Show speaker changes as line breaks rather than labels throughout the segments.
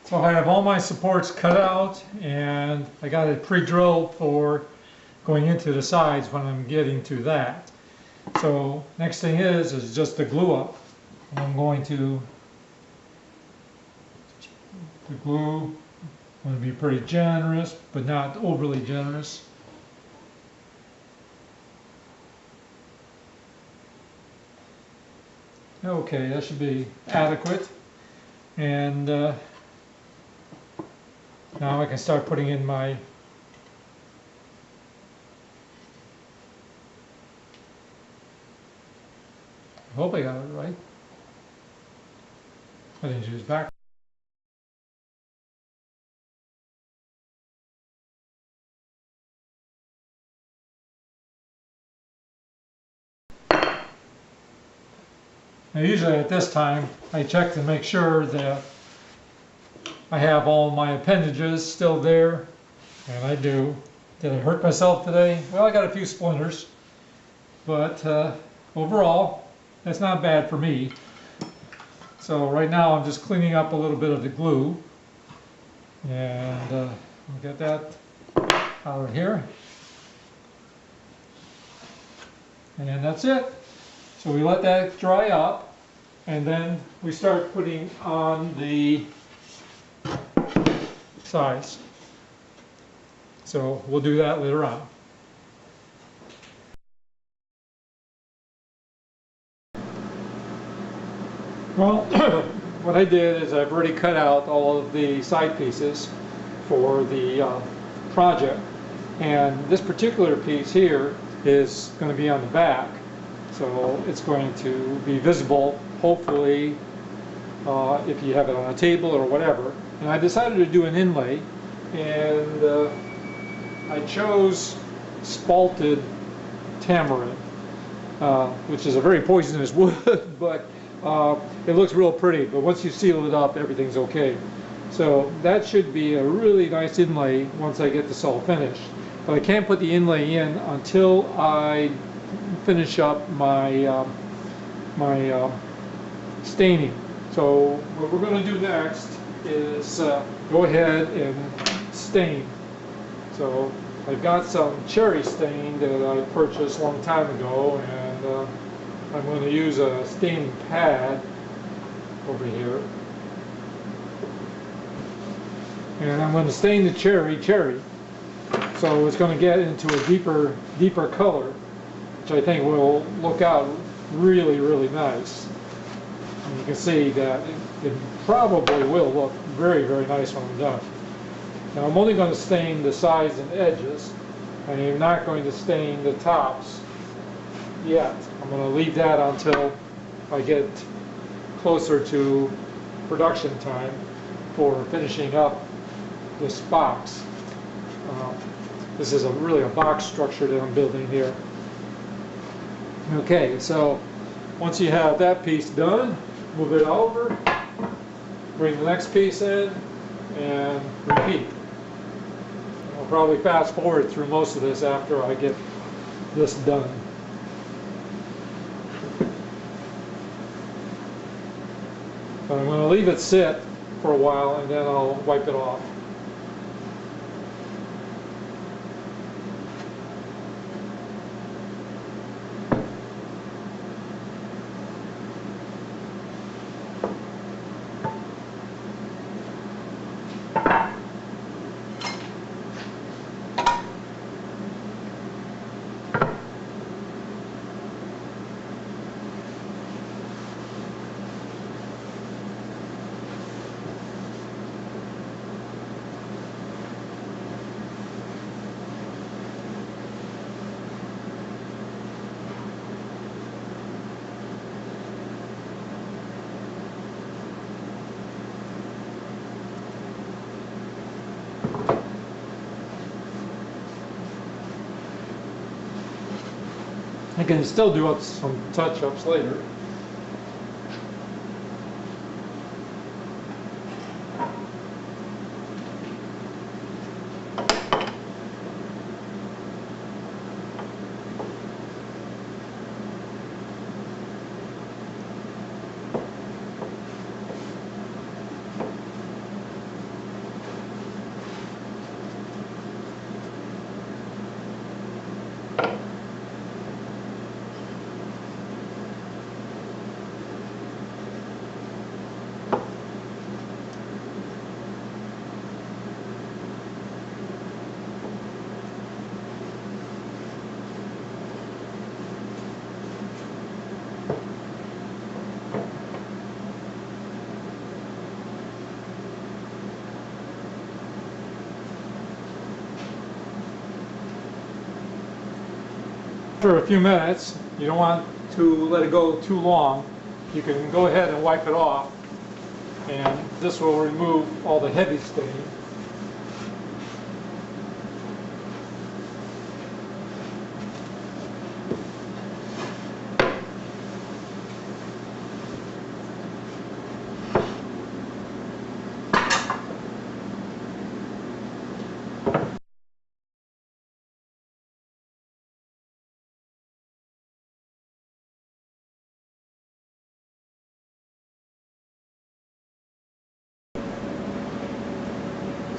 So I have all my supports cut out and I got it pre-drilled for going into the sides when I'm getting to that. So next thing is just the glue up. And I'm going to the glue. I'm going to be pretty generous, but not overly generous. Okay, that should be adequate. And now I can start putting in my I hope I got it right. I didn't use back. Now usually at this time I check to make sure that I have all my appendages still there, and I do. Did I hurt myself today? Well, I got a few splinters, but overall that's not bad for me. So right now I'm just cleaning up a little bit of the glue, and we'll get that out of here, and that's it. So we let that dry up, and then we start putting on the sides. So we'll do that later on. Well, what I did is I've already cut out all of the side pieces for the project, and this particular piece here is going to be on the back, so it's going to be visible, hopefully, if you have it on a table or whatever. And I decided to do an inlay, and I chose spalted tamarind, which is a very poisonous wood, but it looks real pretty. But once you seal it up, everything's okay. So that should be a really nice inlay once I get this all finished. But I can't put the inlay in until I finish up my staining. So what we're going to do next is go ahead and stain. So I've got some cherry stain that I purchased a long time ago, and I'm going to use a staining pad over here. And I'm going to stain the cherry. So it's going to get into a deeper color, which I think will look out really, really nice. And you can see that it probably will look very, very nice when I'm done. Now I'm only going to stain the sides and edges. I am not going to stain the tops yet. I'm going to leave that until I get closer to production time for finishing up this box. This is really a box structure that I'm building here. Okay, so once you have that piece done, move it over, bring the next piece in, and repeat. I'll probably fast forward through most of this after I get this done. But I'm going to leave it sit for a while, and then I'll wipe it off. I can still do up some touch-ups later. after a few minutes, you don't want to let it go too long, you can go ahead and wipe it off, and this will remove all the heavy stain.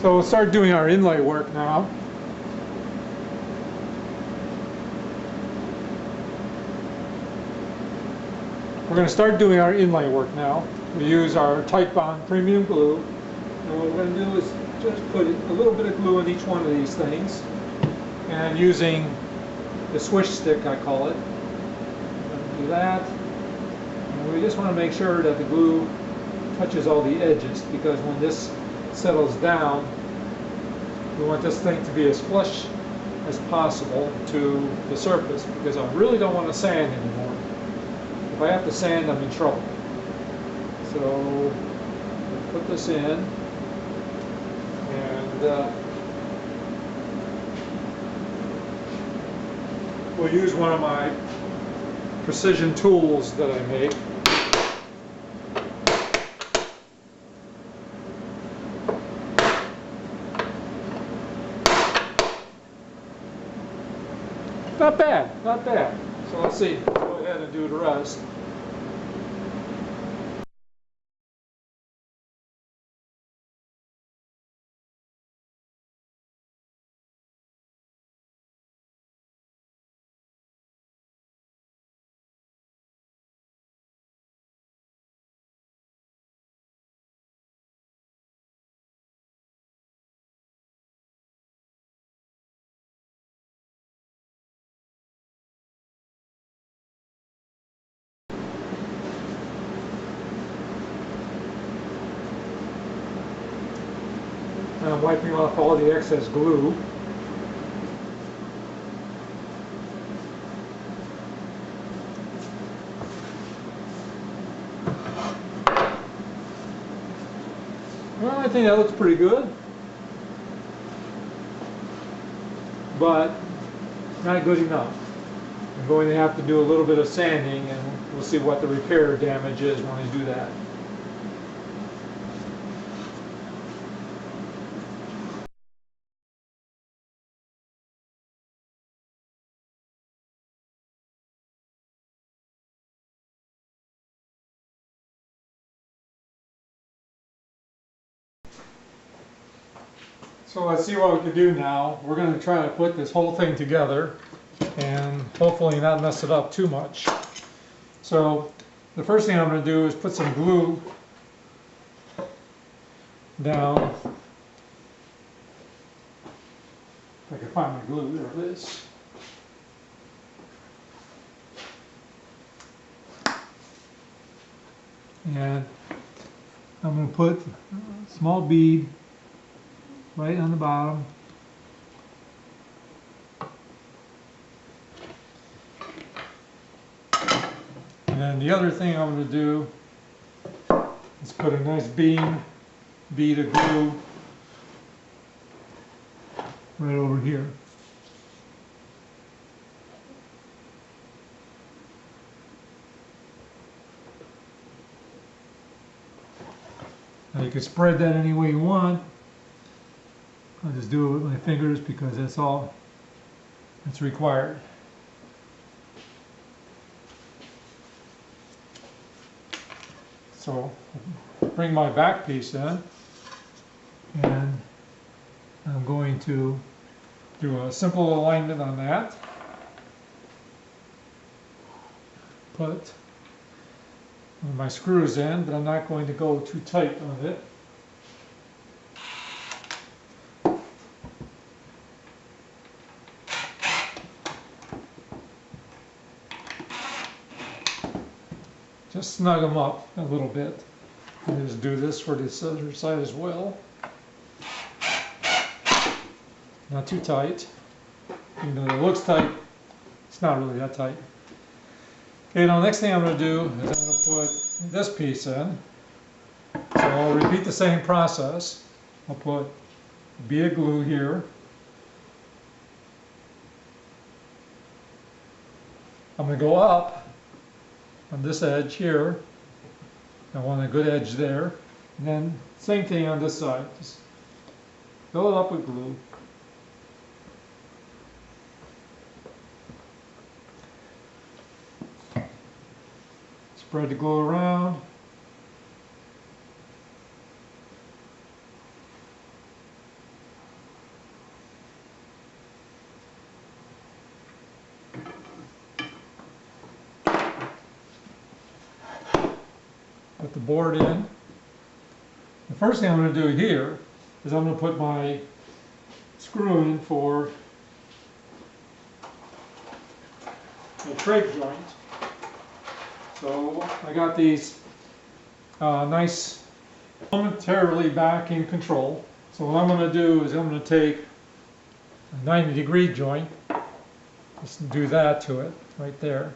So we'll start doing our inlay work now. We're going to start doing our inlay work now. We use our Titebond premium glue. And what we're going to do is just put a little bit of glue in each one of these things. And using the swish stick, I call it. I'm going to do that. And we just want to make sure that the glue touches all the edges, because when this settles down, we want this thing to be as flush as possible to the surface, because I really don't want to sand anymore. If I have to sand, I'm in trouble. So put this in, and we'll use one of my precision tools that I make. Not bad, not bad. So let's see, go ahead and do the rest. I'm wiping off all the excess glue. Well, I think that looks pretty good, but not good enough. I'm going to have to do a little bit of sanding, and we'll see what the repair damage is when I do that. So let's see what we can do now. We're going to try to put this whole thing together and hopefully not mess it up too much. So the first thing I'm going to do is put some glue down. If I can find my glue, there it is. And I'm going to put a small bead right on the bottom. And then the other thing I'm going to do is put a nice bead of glue right over here. Now you can spread that any way you want. I'll just do it with my fingers because that's all that's required. So bring my back piece in, and I'm going to do a simple alignment on that. Put my screws in, but I'm not going to go too tight on it. Just snug them up a little bit. And just do this for this other side as well. Not too tight. Even though it looks tight, It's not really that tight. Okay, now the next thing I'm going to do is I'm going to put this piece in. So I'll repeat the same process. I'll put a bead of glue here. I'm going to go up on this edge here. I want a good edge there. And then same thing on this side. Just fill it up with glue. Spread the glue around. Put the board in. The first thing I'm going to do here is I'm going to put my screw in for the Craig joint. So I got these nice, momentarily back in control. So what I'm going to do is I'm going to take a 90-degree joint, just do that to it right there,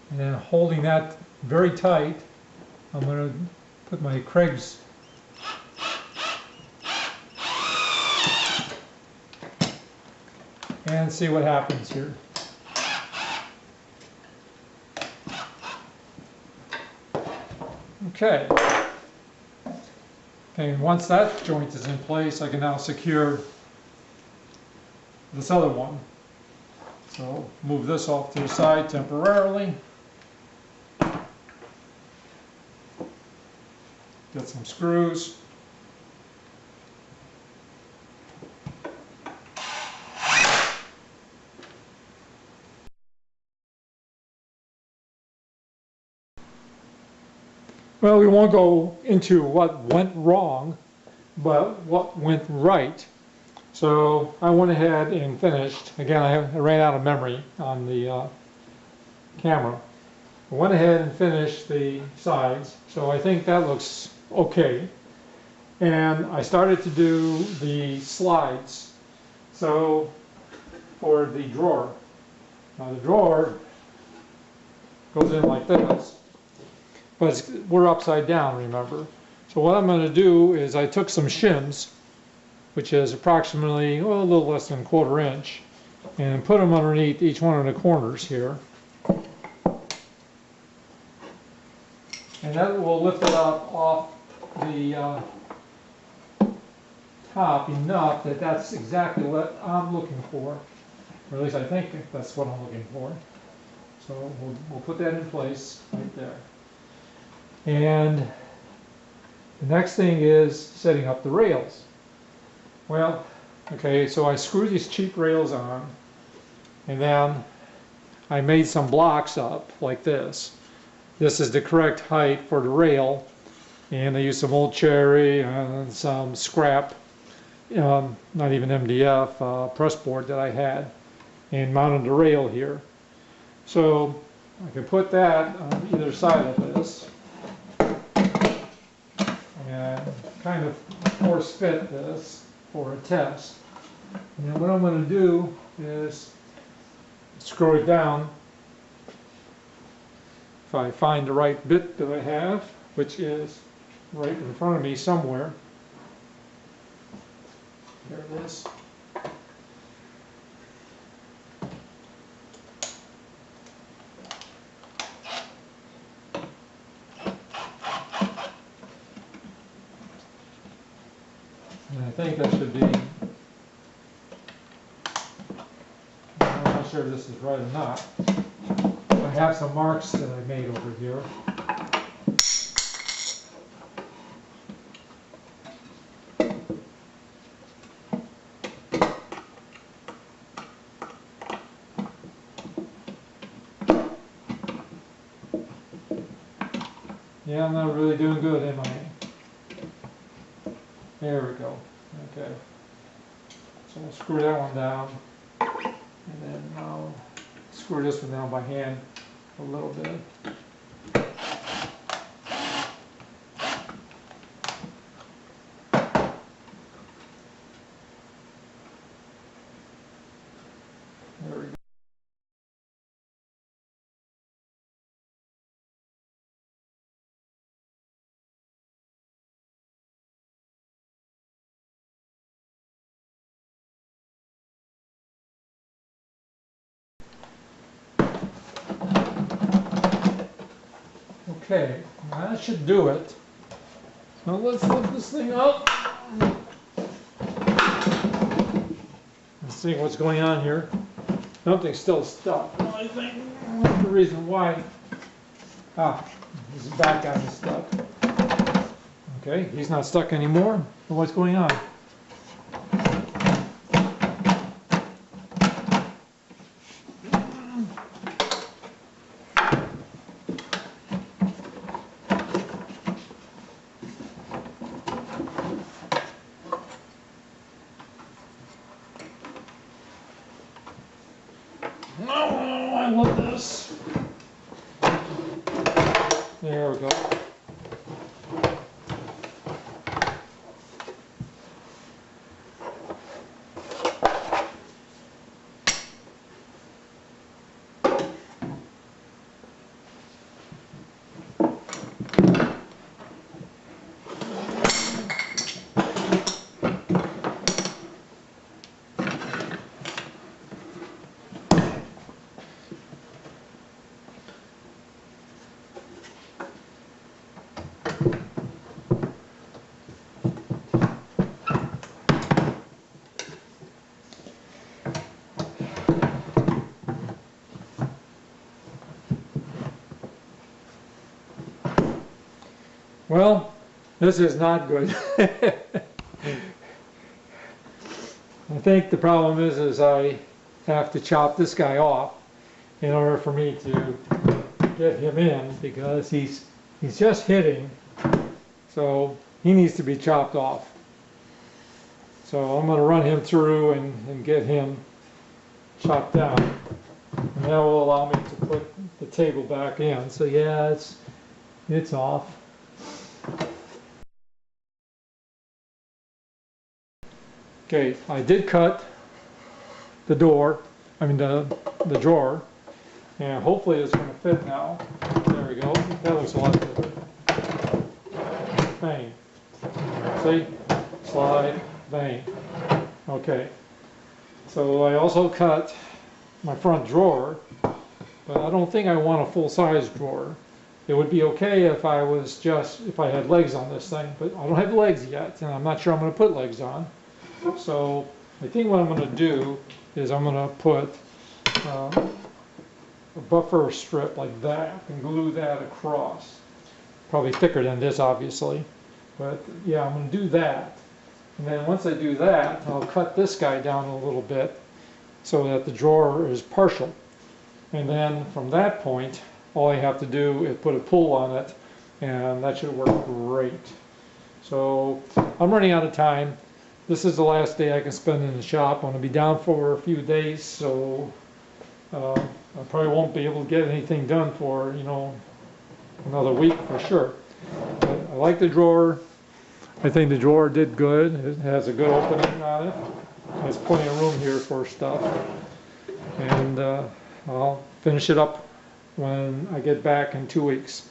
and then holding that very tight, I'm going to put my Craig's and see what happens here. Okay. Okay, and once that joint is in place, I can now secure this other one. So move this off to the side temporarily. Get some screws. Well, we won't go into what went wrong, but what went right. So I went ahead and finished. Again, I ran out of memory on the camera. I went ahead and finished the sides, so I think that looks okay. And I started to do the slides. So for the drawer. Now the drawer goes in like this. But we're upside down, remember. So what I'm going to do is I took some shims, which is approximately, well, a little less than a 1/4 inch, and put them underneath each one of the corners here. And that will lift it up off the top enough that that's exactly what I'm looking for. Or at least I think that's what I'm looking for. So we'll put that in place right there. And the next thing is setting up the rails. Well, okay, so I screwed these cheap rails on, and then I made some blocks up like this. This is the correct height for the rail, and I used some old cherry and some scrap, not even MDF, press board that I had, and mounted the rail here. So I can put that on either side of this. And kind of force fit this for a test. And then what I'm going to do is screw it down. If I find the right bit that I have, which is right in front of me somewhere. There it is. And I think that should be, I'm not sure if this is right or not. I have some marks that I made over here. Yeah, I'm not really doing good, am I? There we go. Okay. So I'll screw that one down, and then I'll screw this one down by hand a little bit. Okay, that should do it. Now let's lift this thing up. Let's see what's going on here. Something's still stuck. I think that's the reason why. His back guy is stuck. Okay, he's not stuck anymore. So what's going on? No, I want this. There we go. Well, this is not good. I think the problem is I have to chop this guy off in order for me to get him in, because he's just hitting, so he needs to be chopped off. So I'm going to run him through and get him chopped down, and that will allow me to put the table back in. So yeah, it's off. Okay, I did cut the door, the drawer, and hopefully it's going to fit now. There we go. That looks a lot better. Bang. See? Slide, bang. Okay. So I also cut my front drawer, but I don't think I want a full-size drawer. It would be okay if I had legs on this thing, but I don't have legs yet, and I'm not sure I'm going to put legs on. So I think what I'm going to do is I'm going to put a buffer strip like that and glue that across. Probably thicker than this, obviously, but yeah, I'm going to do that. And then once I do that, I'll cut this guy down a little bit so that the drawer is partial. And then from that point, all I have to do is put a pull on it, and that should work great. So I'm running out of time. This is the last day I can spend in the shop. I'm going to be down for a few days, so I probably won't be able to get anything done for, another week for sure. But I like the drawer. I think the drawer did good. It has a good opening on it. There's plenty of room here for stuff. And I'll finish it up when I get back in 2 weeks.